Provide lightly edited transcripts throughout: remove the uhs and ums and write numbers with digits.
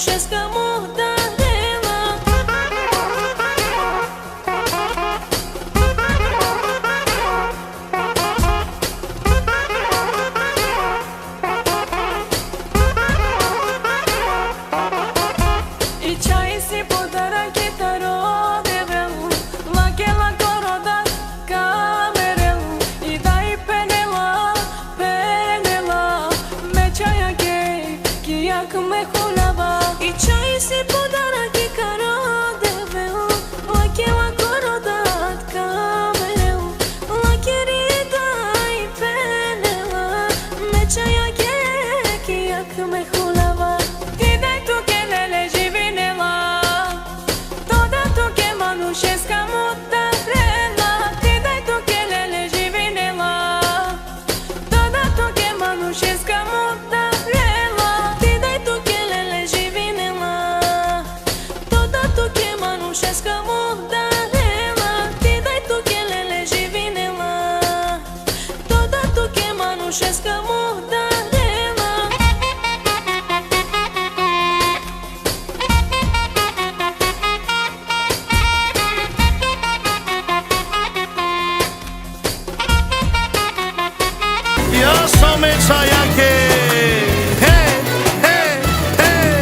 манушеска му дарила. И чай си подарък и таро девел, лаке лако рода камерел. И дай пенела, пенела, ме чая ки як ме хулява. И чай си подарък и таро девел, лаке лако рода камерел. Лаке ри дай пенела, ме чая ки як ме хулява. Ти дай тук леле живинела, тода тук манушеска му дарила. Ти дай тук леле живинела, тода тук манушеска му дарила. Ти дай тук леле живинела, тода тук манушеска му дарила. Ти дай тук леле живинела, тода тук манушеска му дарила. Ja sam me čajake, hej, hej, hej.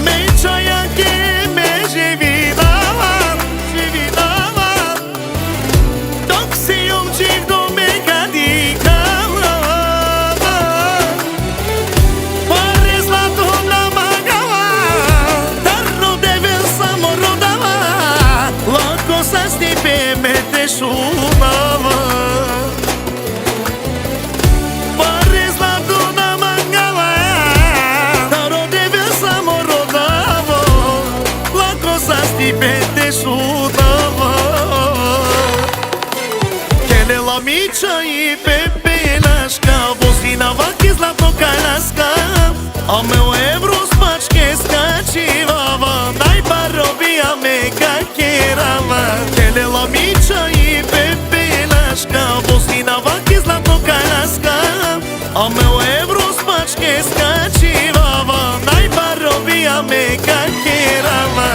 Me čajake me živi davan, živi davan. Dok si umđiv do me kadikala. Pare zlato namagala, darno devel samo rodala. Lako sa stipe me te šumava. Pare zlato namagala, darno devel samo rodava. Lako sa stipe te šumava. Келела мича и пепелашка, вози на ваки златно каляска. А ме евро спачке скачивава, најбаробија ме какерава. Келела мича и пепелашка, вози на ваки златно каляска. А ме евро спачке скачивава, најбаробија ме какерава.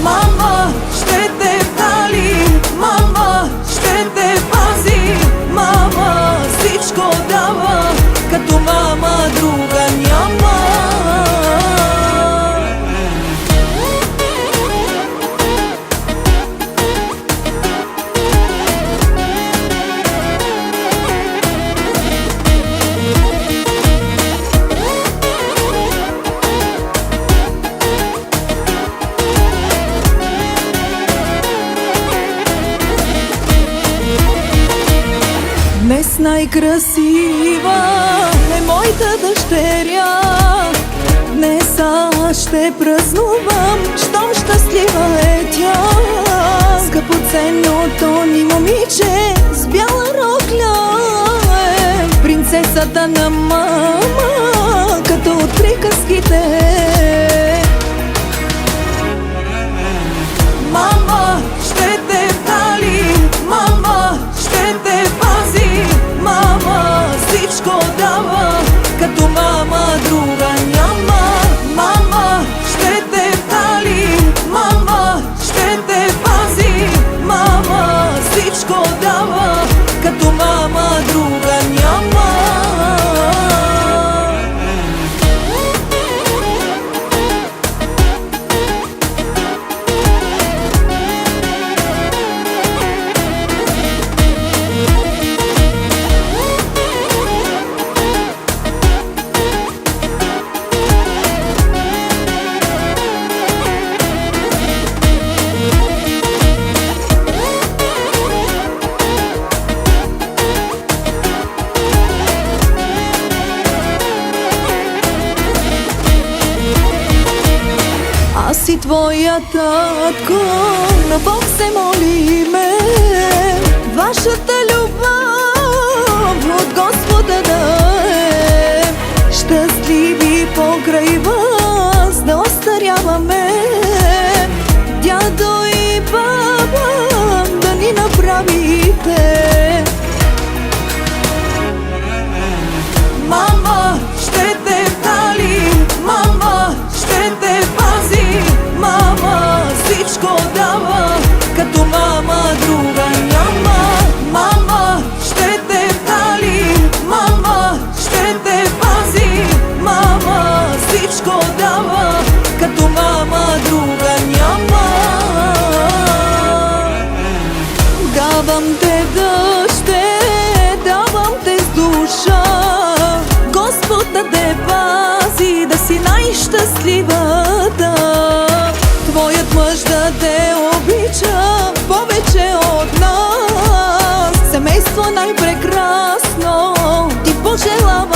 Мама ще те пали, мама ще те пази. Мама всичко дава, като мама друга няма. Днес най-красива е моята дъщеря. Днес аз ще празнувам, щом щастлива е тя. Скъпоценното ни момиче с бяла рокля е принцесата на мама, като от приказките. Мама ще те пали, мама ще те пази. Мама всичко дава, като мама друга няма. Мама ще те пали, мама ще те пази. Мама всичко дава, като мама друга няма. твоя татко, на Бог се молиме, вашата любов от Господа да е. Щастливи покрай вас да остаряваме, дядо и баба да ни направите. Мама ще те хвали, мама ще те пази, мама всичко дава, като мама друга няма. Мама ще те хвали, мама ще те пази, мама всичко дава, като мама друга няма. Давам те дъще, давам те с душа, Господ да те пази, да си най-щастливата. Твоят мъж да те обича повече от нас, семейство най-прекрасно ти пожелавам